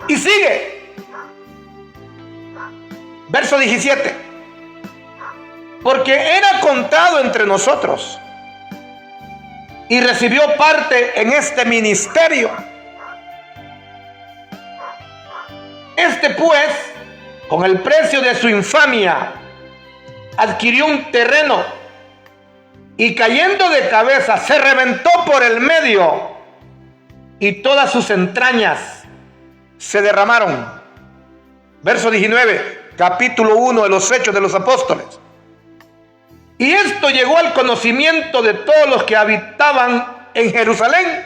Y sigue. Verso 17. Porque era contado entre nosotros y recibió parte en este ministerio. Este pues, con el precio de su infamia, adquirió un terreno y cayendo de cabeza se reventó por el medio y todas sus entrañas se derramaron. Verso 19, capítulo 1 de los Hechos de los Apóstoles. Y esto llegó al conocimiento de todos los que habitaban en Jerusalén,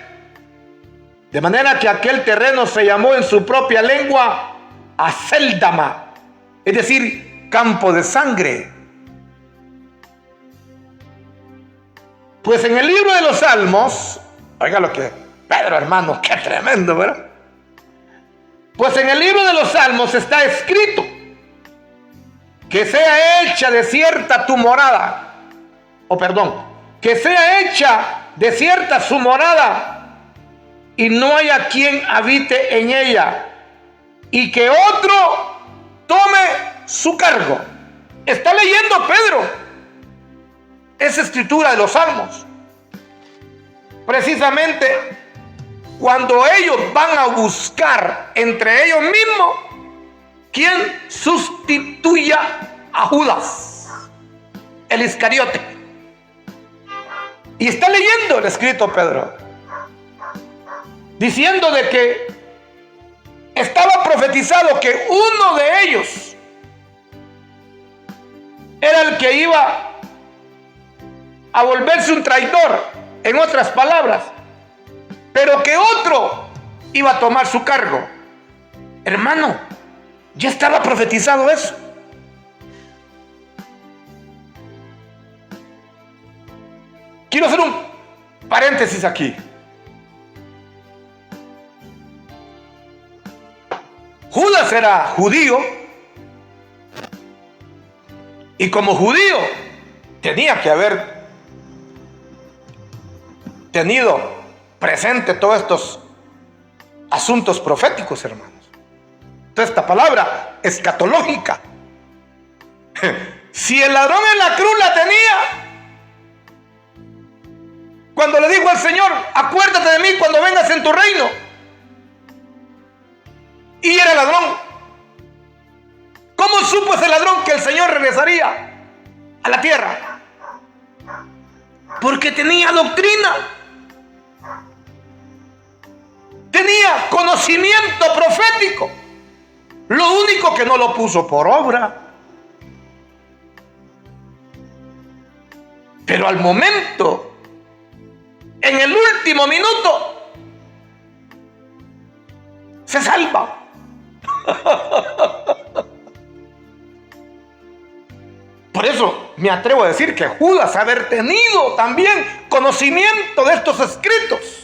de manera que aquel terreno se llamó en su propia lengua Acéldama, es decir, campo de sangre. Pues en el libro de los Salmos, oiga lo que Pedro, hermano, qué tremendo, ¿verdad? Pues en el libro de los Salmos está escrito: que sea hecha desierta tu morada, que sea hecha desierta su morada y no haya quien habite en ella, y que otro tome su cargo. Está leyendo Pedro esa escritura de los Salmos, precisamente cuando ellos van a buscar entre ellos mismos quien sustituya a Judas, el Iscariote. Y está leyendo el escrito Pedro, diciendo de que estaba profetizado que uno de ellos era el que iba a volverse un traidor, en otras palabras, pero que otro iba a tomar su cargo. Hermano, ya estaba profetizado eso. Quiero hacer un paréntesis aquí. Judas era judío y como judío tenía que haber tenido presente todos estos asuntos proféticos, hermanos. Toda esta palabra escatológica. Si el ladrón en la cruz la tenía, cuando le dijo al Señor: acuérdate de mí cuando vengas en tu reino, y era ladrón, ¿cómo supo ese ladrón que el Señor regresaría a la tierra? Porque tenía doctrina, tenía conocimiento profético. Lo único que no lo puso por obra. Pero al momento, en el último minuto, se salva. Por eso me atrevo a decir que Judas haber tenido también conocimiento de estos escritos.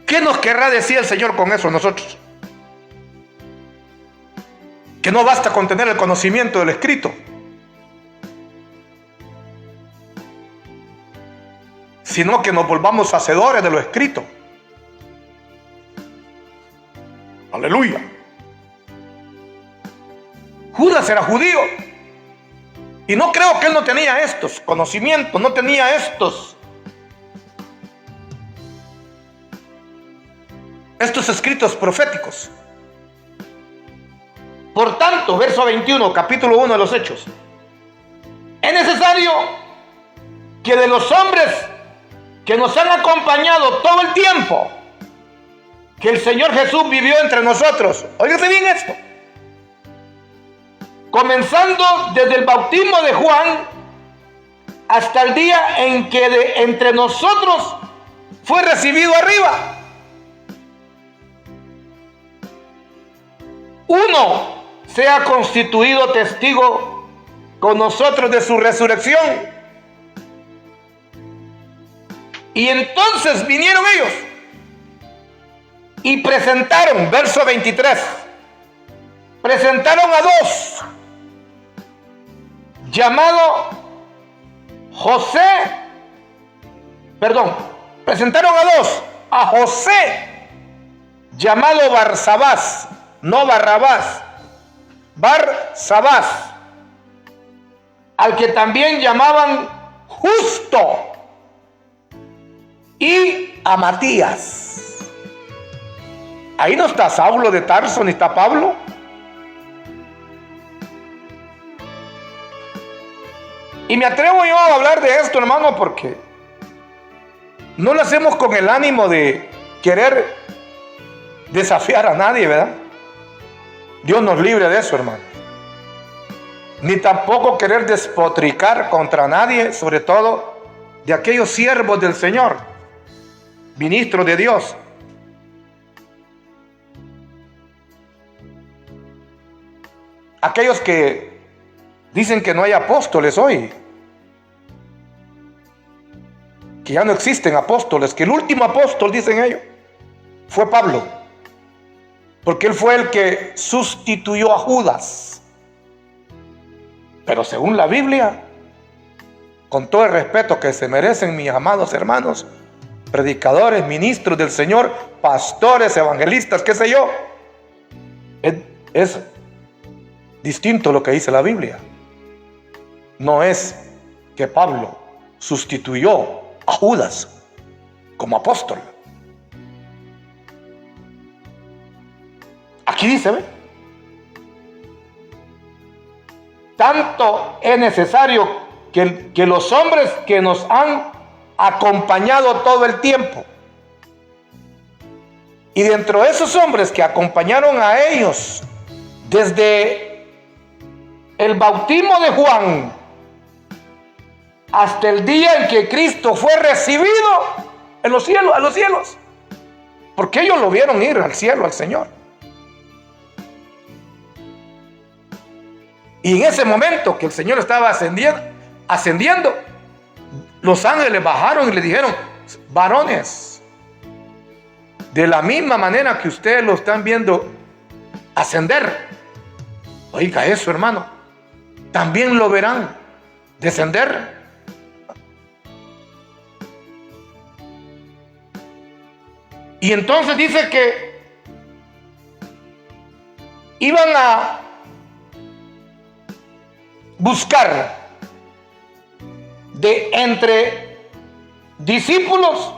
¿Qué nos querrá decir el Señor con eso a nosotros? Que no basta con tener el conocimiento del escrito, sino que nos volvamos hacedores de lo escrito. Aleluya. Judas era judío y no creo que él no tenía estos conocimientos, no tenía estos escritos proféticos. Por tanto, verso 21, capítulo 1 de los Hechos: es necesario que de los hombres que nos han acompañado todo el tiempo que el Señor Jesús vivió entre nosotros, óigase bien esto, comenzando desde el bautismo de Juan hasta el día en que de entre nosotros fue recibido arriba, uno sea constituido testigo con nosotros de su resurrección. Y entonces vinieron ellos y presentaron, verso 23, presentaron a dos, llamado José presentaron a dos, a José, llamado Barsabás, no Barrabás, Barsabás, al que también llamaban Justo, y a Matías. Ahí no está Saulo de Tarso ni está Pablo. Y me atrevo yo a hablar de esto, hermano, porque no lo hacemos con el ánimo de querer desafiar a nadie, ¿verdad? Dios nos libre de eso, hermano. Ni tampoco querer despotricar contra nadie, sobre todo de aquellos siervos del Señor, ministros de Dios. Aquellos que dicen que no hay apóstoles hoy, que ya no existen apóstoles, que el último apóstol, dicen ellos, fue Pablo, porque él fue el que sustituyó a Judas. Pero según la Biblia, con todo el respeto que se merecen mis amados hermanos, predicadores, ministros del Señor, pastores, evangelistas, qué sé yo, es distinto lo que dice la Biblia. No es que Pablo sustituyó a Judas como apóstol. Aquí dice, ¿ve? Tanto es necesario que los hombres que nos han acompañado todo el tiempo, y dentro de esos hombres que acompañaron a ellos desde el bautismo de Juan hasta el día en que Cristo fue recibido en los cielos, a los cielos, porque ellos lo vieron ir al cielo al Señor. Y en ese momento que el Señor estaba ascendiendo, los ángeles bajaron y le dijeron: varones, de la misma manera que ustedes lo están viendo ascender, oiga eso, hermano, también lo verán descender. Y entonces dice que iban a buscar de entre discípulos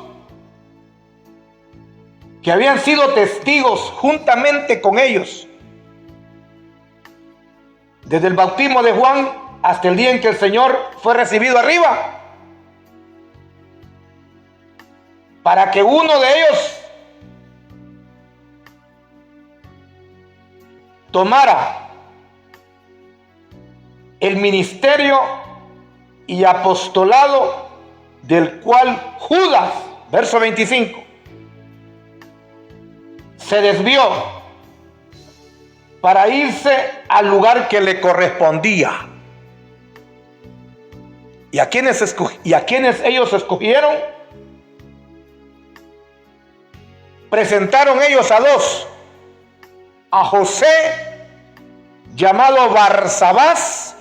que habían sido testigos juntamente con ellos desde el bautismo de Juan hasta el día en que el Señor fue recibido arriba, para que uno de ellos tomara el ministerio y apostolado del cual Judas, verso 25, se desvió para irse al lugar que le correspondía. ¿Y a quiénes ellos escogieron? Presentaron ellos a dos: a José, llamado Barsabás,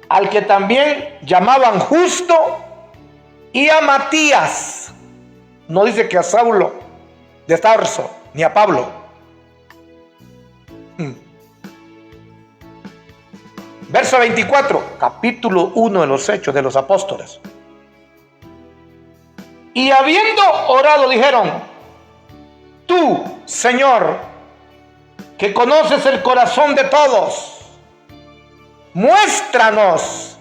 al que también llamaban Justo, y a Matías. No dice que a Saulo de Tarso ni a Pablo. Verso 24, capítulo 1 de los Hechos de los Apóstoles. Y habiendo orado dijeron: tú, Señor, que conoces el corazón de todos, muéstranos,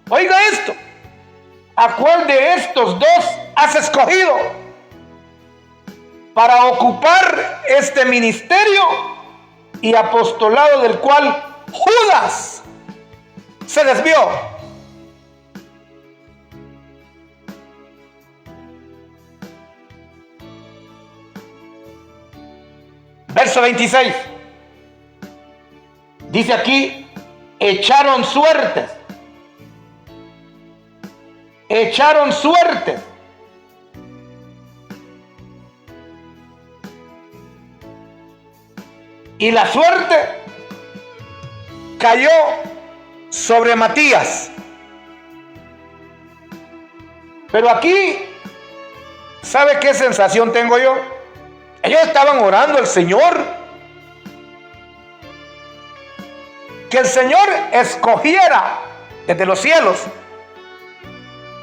oiga esto, a cuál de estos dos has escogido para ocupar este ministerio y apostolado del cual Judas se desvió. Verso 26. Dice aquí: echaron suertes. Echaron suertes. Y la suerte cayó sobre Matías. Pero aquí, ¿sabe qué sensación tengo yo? Ellos estaban orando al Señor. Que el Señor escogiera desde los cielos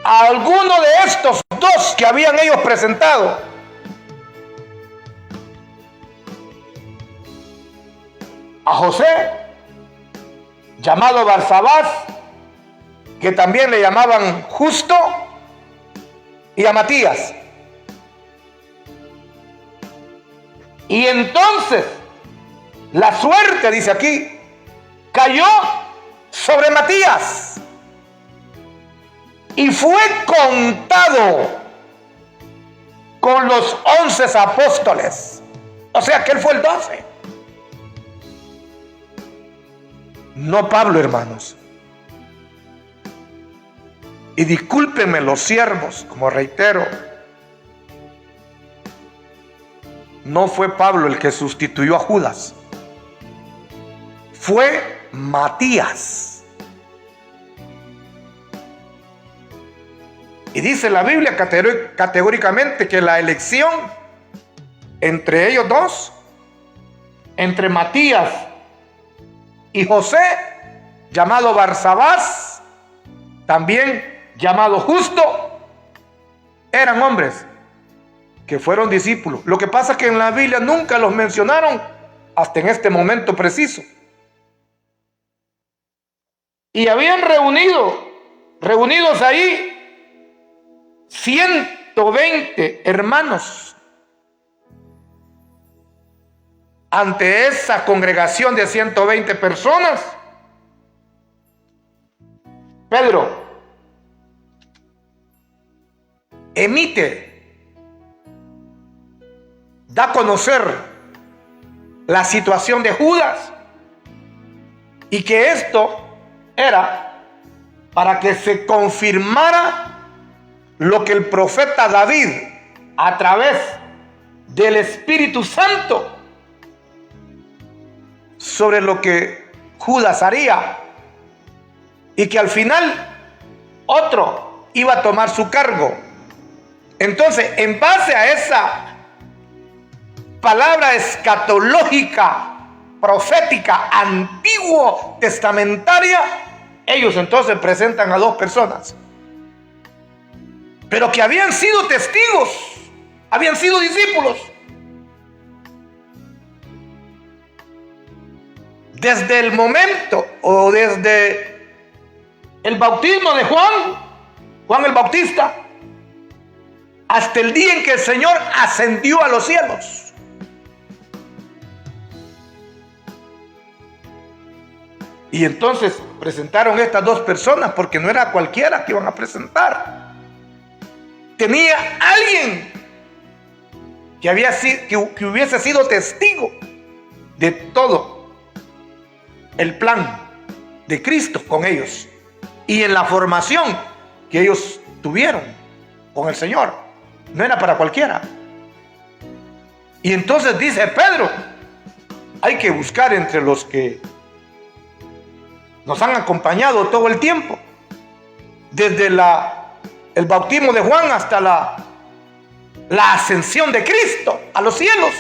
a alguno de estos dos que habían ellos presentado. A José, llamado Barsabás, que también le llamaban Justo, y a Matías. Y entonces la suerte, dice aquí, cayó sobre Matías y fue contado con los 11 apóstoles. O sea que él fue el 12. No Pablo, hermanos. Y discúlpenme los siervos, como reitero, no fue Pablo el que sustituyó a Judas, fue Matías. Y dice la Biblia categóricamente que la elección entre ellos dos, entre Matías y José, llamado Barsabás, también llamado Justo, eran hombres que fueron discípulos. Lo que pasa es que en la Biblia nunca los mencionaron hasta en este momento preciso. Y habían reunidos ahí 120 hermanos ante esa congregación de 120 personas. Pedro da a conocer la situación de Judas y que esto era para que se confirmara lo que el profeta David, a través del Espíritu Santo, sobre lo que Judas haría, y que al final otro iba a tomar su cargo. Entonces, en base a esa palabra escatológica, profética, antiguo testamentaria, ellos entonces presentan a dos personas, pero que habían sido testigos, habían sido discípulos desde el momento o desde el bautismo de Juan el Bautista, hasta el día en que el Señor ascendió a los cielos. Y entonces presentaron estas dos personas, porque no era cualquiera que iban a presentar. Tenía alguien que hubiese sido testigo de todo el plan de Cristo con ellos y en la formación que ellos tuvieron con el Señor. No era para cualquiera. Y entonces dice Pedro, hay que buscar entre los que nos han acompañado todo el tiempo, desde el bautismo de Juan hasta la ascensión de Cristo a los cielos.